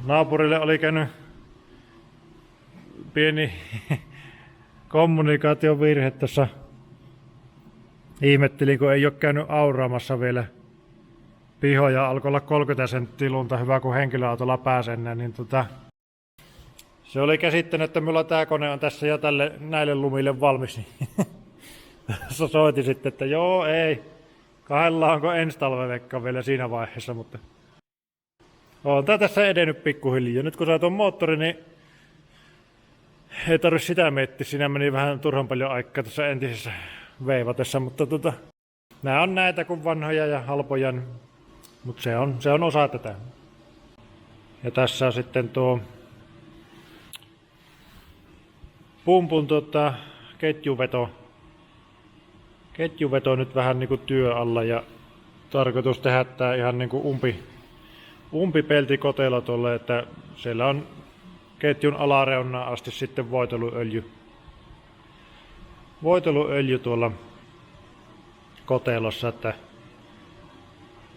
naapurille oli käynyt pieni kommunikaatiovirhe tuossa. Ihmettelin, kun ei ole käynyt auraamassa vielä pihoja. Alkoi olla 30 senttiä lunta, hyvä kun henkilöautolla pääsen. Niin se oli käsittänyt, että minulla tämä kone on tässä jo näille lumille valmis. Soitin sitten, että joo, ei. Kahdella onko ensi talvevekka vielä siinä vaiheessa, mutta on tää tässä edennyt pikkuhiljaa. Nyt kun saa tuon moottori, niin ei tarvitse sitä miettiä. Siinä meni vähän turhan paljon aikaa tuossa entisessä veivatessa, mutta nämä on näitä kuin vanhoja ja halpoja, mutta se on osa tätä. Ja tässä on sitten tuo pumpun ketjuveto. Ketjuveto nyt vähän niinku työ alla ja tarkoitus tehdä tää ihan niinku umpipeltikotelo tuolle, että siellä on ketjun alareunaan asti sitten voiteluöljy tuolla kotelossa, että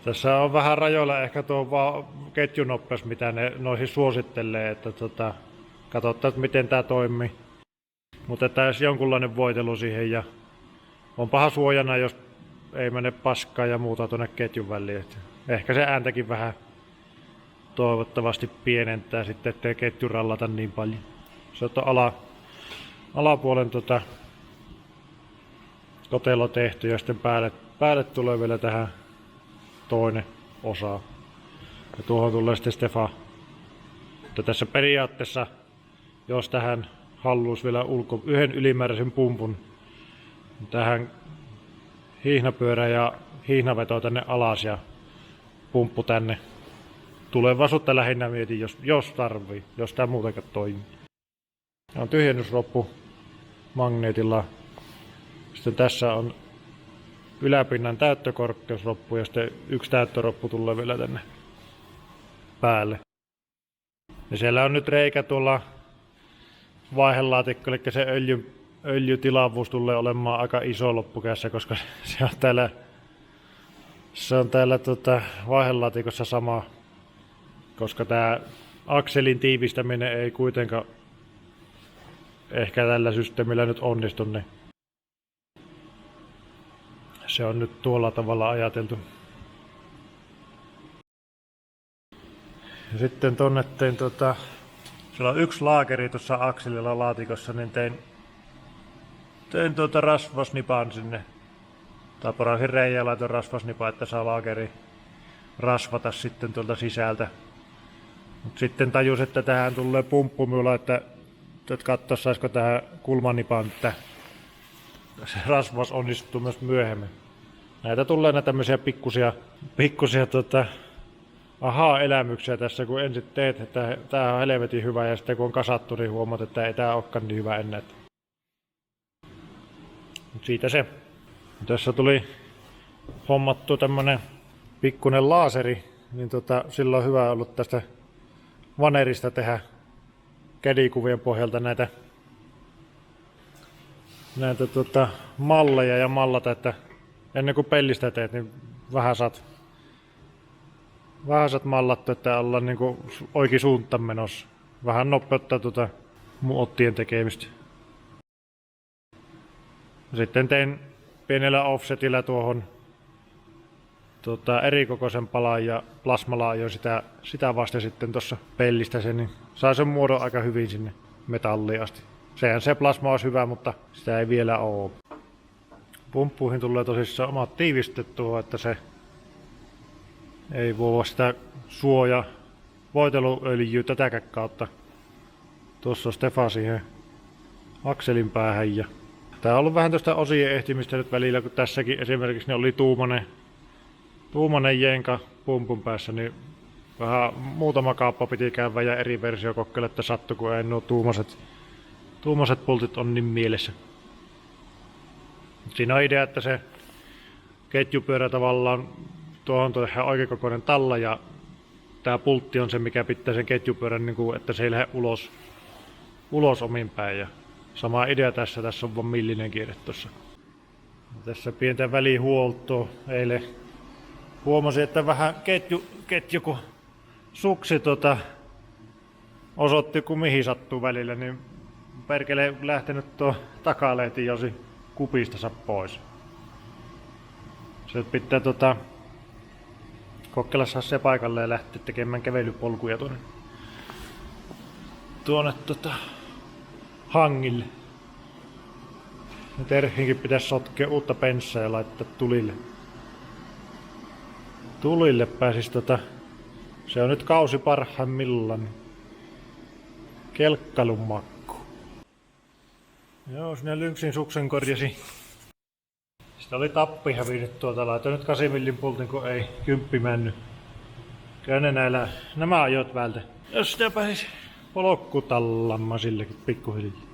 tässä on vähän rajoilla ehkä tuo ketjunopeus, mitä ne noihin suosittelee, että katsotaan miten tää toimii. Mutta tässä jonkunlainen voitelu siihen ja on paha suojana, jos ei mene paskaa ja muuta tuonne ketjun väliin. Ehkä se ääntäkin vähän toivottavasti pienentää sitten, ettei ketju rallata niin paljon. Se on alapuolen kotelo tehty ja sitten päälle tulee vielä tähän toinen osa. Ja tuohon tulee sitten Stefa. Mutta tässä periaatteessa, jos tähän haluaisi vielä yhden ylimääräisen pumpun, tähän hihnapyörä ja hihnaveto tänne alas ja pumppu tänne. Tulevaisuutta lähinnä mietin, jos tarvii, jos tää muutenkaan toimii. On tyhjennysroppu magneetilla. Sitten tässä on yläpinnan täyttökorkeusroppu ja sitten yksi täyttöroppu tulee vielä tänne päälle. Ja siellä on nyt reikä tuolla vaihelaatikko, eli se öljytilavuus tulee olemaan aika iso loppukädessä, koska se on täällä vaihelaatikossa sama, koska tämä akselin tiivistäminen ei kuitenkaan ehkä tällä systeemillä nyt onnistu, niin se on nyt tuolla tavalla ajateltu. Ja sitten tonne tein siellä on yksi laakeri tuossa akselilla laatikossa, niin tein rasvasnipan sinne. Tai porasin reijä ja laitoin rasvasnipan, että saa laakeri rasvata sitten tuolta sisältä. Mut sitten tajus, että tähän tulee pumppu minulla, että katsoa saisiko tähän kulmanipaan, että se rasvas onnistuu myös myöhemmin. Näitä tulee näitä tämmöisiä pikkusia ahaa-elämyksiä tässä, kun ensin teet, että tää on helvetin hyvä ja sitten kun on kasattu, niin huomaat, että ei tää olekaan niin hyvä ennen. Mut siitä se. Tässä tuli hommattu tämmönen pikkunen laaseri, niin sillä on hyvä ollut tästä vanerista tehdä kädikuvien pohjalta näitä malleja ja mallata, että ennen kuin pellistä teet, niin vähän saat mallattu, että ollaan niinku oikein suuntaan menossa. Vähän nopeuttaa muottien tekemistä. Sitten tein pienellä offsetillä tuohon erikokoisen palan ja plasmalla ajoin sitä vasta sitten tuossa pellistä sen, niin saa sen muodon aika hyvin sinne metalliin asti. Sehän se plasma olisi hyvä, mutta sitä ei vielä ole. Pumppuihin tulee tosissaan omat tiivistet tuohon, että se ei voi sitä voiteluöljyä tätäkään kautta. Tuossa on Stefa siihen akselin päähän. Ja tää on ollut vähän tuosta osien ehtimistä nyt välillä, kun tässäkin esimerkiksi ne oli tuumanen jenka pumpun päässä, niin vähän muutama kauppa piti käydä ja eri versio kokeilla, että sattui, kun ei nuo tuumaset pultit on niin mielessä. Siinä on idea, että se ketjupyörä tavallaan tuohon tehdään oikeakokoinen talla ja tämä pultti on se, mikä pitää sen ketjupyörän, niin kuin, että se ei lähde ulos omin päin. Ja sama idea tässä on vaan millinen kierre tuossa. Tässä pientä välihuoltoa. Eilen huomasin, että vähän ketju kun suksi osoitti kun mihin sattuu välillä, niin perkele lähtenyt tuo takalehti josi kupistansa pois. Se pitää kokeilla saa se paikalle ja lähteä tekemään kävelypolkuja tuonne hangille. Ja Terhinkin pitäisi sotkea uutta penssaa ja laittaa tulille. Tulille pääsis se on nyt kausi parhaimmillaan. Kelkkailun makku. Joo, sinne Lynxin suksen korjasi. Sitä oli tappi hävinnyt tuolta. Laitoin nyt 8 millin pultin, kun ei 10 mennyt. Kyllä ne nämä ajot vältä. Jos sitä pääsis polkkutallammaan sillekin pikkuhiljaa.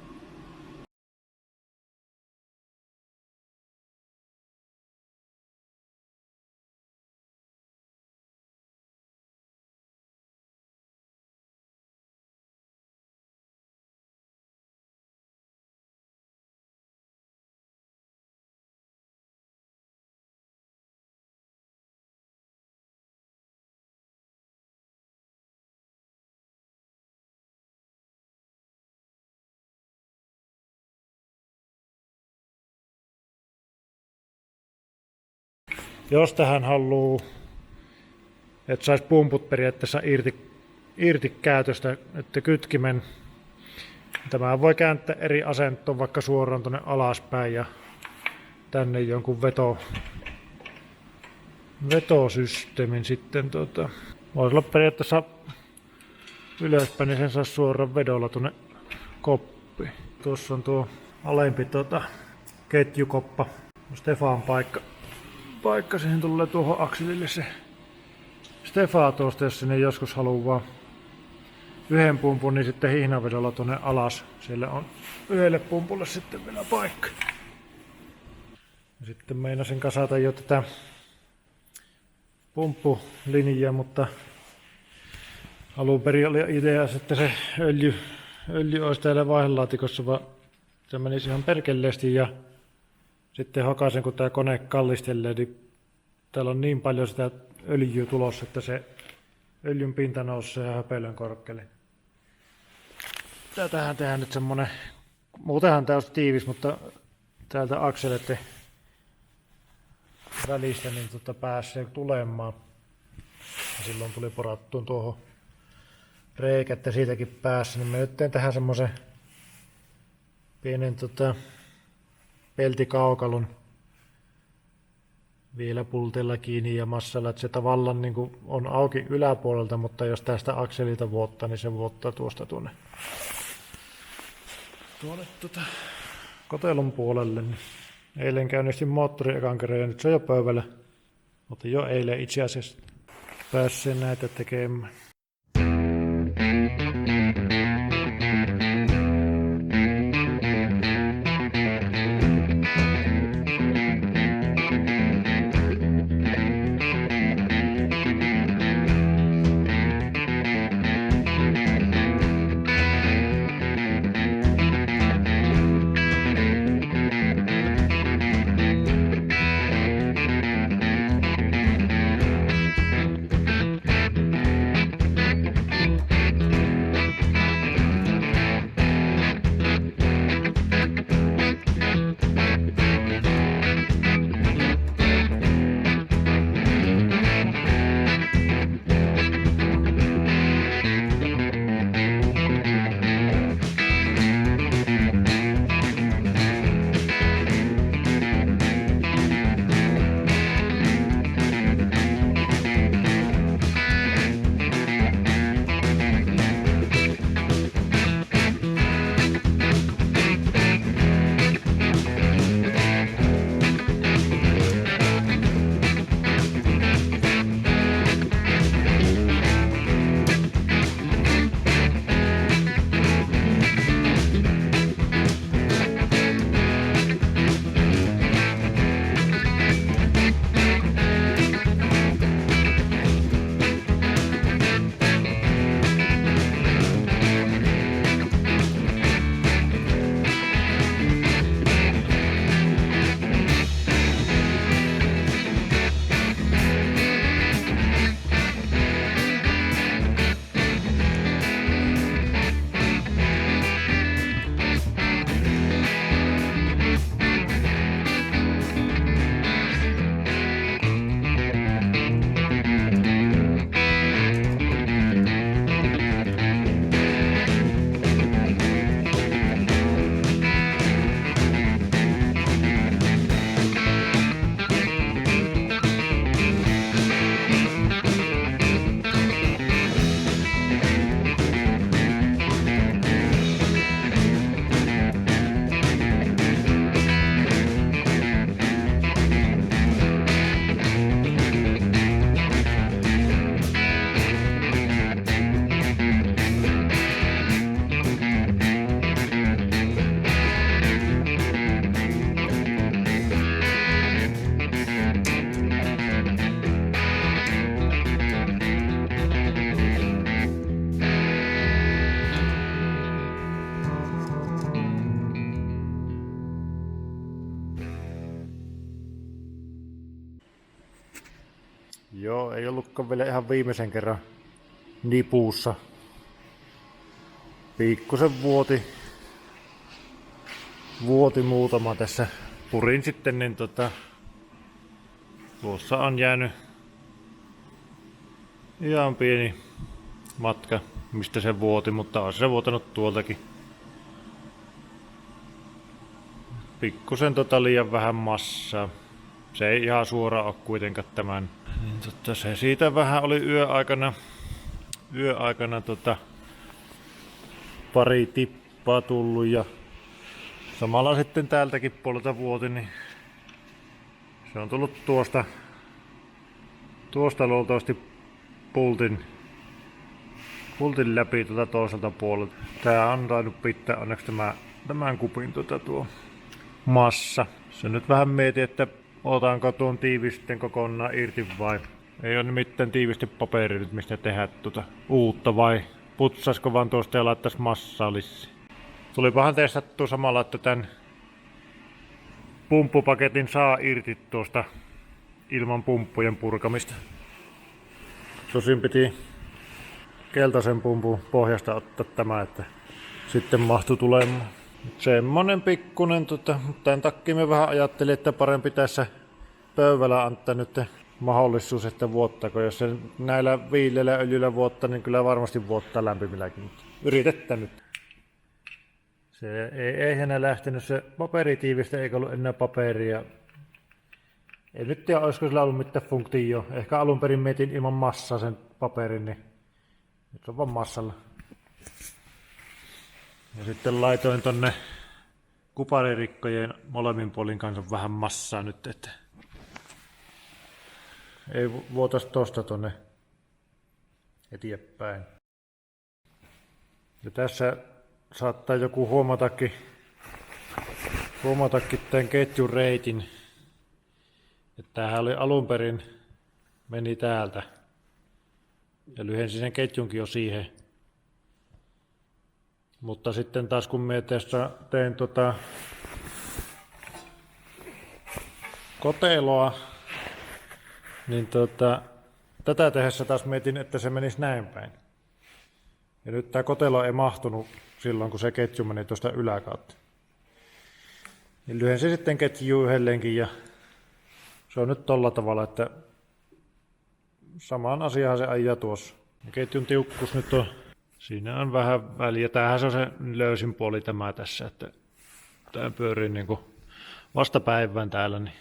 Jos tähän haluaa, että saisi pumput periaatteessa irti käytöstä, että kytkimen, tämä voi kääntää eri asentoon vaikka suoraan tuonne alaspäin ja tänne jonkun vetosysteemin sitten. Voisi olla periaatteessa ylöspäin, niin sen saa suoraan vedolla tuonne koppiin. Tuossa on tuo alempi ketjukoppa, Stefan paikka siihen tulee tuohon akselille se Stefan tuosta, jos sinne joskus haluaa yhden pumpun, niin sitten hihnavedolla tuonne alas. Siellä on yhdelle pumpulle sitten vielä paikka. Ja sitten meinasin kasata jo tätä pumppulinjaa, mutta alun perin oli idea, että se öljy olisi täällä vaihelaatikossa, vaan se menisi ihan perkeleesti ja sitten hakasen, kun tämä kone kallistelee, niin täällä on niin paljon sitä öljyä tulossa, että se öljyn pinta nousee höpelön korkealle. Tähän tehdään nyt semmonen, muutenhan tää olisi tiivis, mutta täältä akseleiden välistä niin pääsee tulemaan. Ja silloin tuli porattua tuohon reikä, että siitäkin päässä. Niin mä nyt teen tähän semmosen pienen peltikaukalun vielä pulteilla kiinni ja massalla, että se tavallaan niin kuin on auki yläpuolelta, mutta jos tästä akselilta vuottaa, niin se vuottaa tuosta tuonne kotelon puolelle. Eilen käynnistin moottori ekan kerran ja nyt se on jo pöydällä, mutta jo eilen itse asiassa päässyt näitä tekemään. Joo, ei ollutkaan vielä ihan viimeisen kerran nipussa. Pikkusen vuoti muutama tässä. Purin sitten, niin tuossa on jäänyt ihan pieni matka, mistä se vuoti, mutta on se vuotanut tuoltakin. Pikkusen liian vähän massaa. Se ei ihan suoraan ole kuitenkaan tämän. Se siitä vähän oli yöaikana pari tippaa tullut ja samalla sitten täältäkin puolelta vuoti, niin se on tullut tuosta luultavasti pultin läpi toiselta puolelta. Tää on tainnut pitää onneksi tämän kupin tuo massa. Se nyt vähän mietin, että otanko tuon tiivisten kokonaan irti vai ei ole nimittäin tiivistepaperi nyt mistä tehdä uutta vai putsaisiko vaan tuosta ja laittaisi massaa lisää. Tulipahan testattua samalla, että tämän pumppupaketin saa irti tuosta ilman pumppujen purkamista. Tosin piti keltaisen pumpun pohjasta ottaa tämä, että sitten mahtui tulemaan. Semmonen pikkunen, mutta tämän takia me vähän ajattelin, että parempi tässä pöydällä antaa nyt mahdollisuus, että vuottako. Jos se näillä viileillä öljyllä vuottaa, niin kyllä varmasti vuottaa lämpimilläkin. Mutta yritetään nyt. Se ei enää lähtenyt se paperitiivistä, eikä ollut enää paperia. Ei nyt tiedä, olisiko sillä ollut mitään funktio. Ehkä alun perin mietin ilman massaa sen paperin, niin nyt se on vaan massalla. Ja sitten laitoin tonne kuparirikkojen molemmin puolin kanssa vähän massaa nyt, että ei vuotais tosta tonne eteenpäin. Ja tässä saattaa joku huomatakin tämän ketjun reitin. Että tämähän oli alun perin meni täältä. Ja lyhensin sen ketjunkin jo siihen. Mutta sitten taas kun minä tein koteloa, niin tätä tehdessä taas mietin, että se menisi näin päin. Ja nyt tämä kotelo ei mahtunut silloin, kun se ketju meni tuosta yläkautta. Niin lyhensin sitten ketjua yhdelleenkin ja se on nyt tolla tavalla, että samaan asiaan se ajaa tuossa. Ja ketjun tiukkuus nyt on, siinä on vähän väliä. Tämähän se on se löysin puoli tämä tässä, että tämä pyörii niinku vastapäivään täällä, niin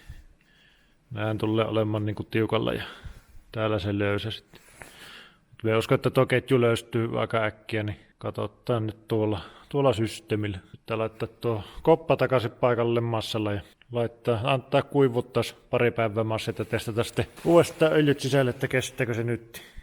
näin tulee olemaan niinku tiukalla ja täällä se löysä sitten. Me uskon, että tuo ketju löystyy aika äkkiä, niin katsotaan nyt tuolla systeemillä. Pitää laittaa tuo koppa takaisin paikalle massalla ja antaa kuivuttaa pari päivää massa, että testata sitten uudestaan öljyt sisälle, että kestääkö se nyt.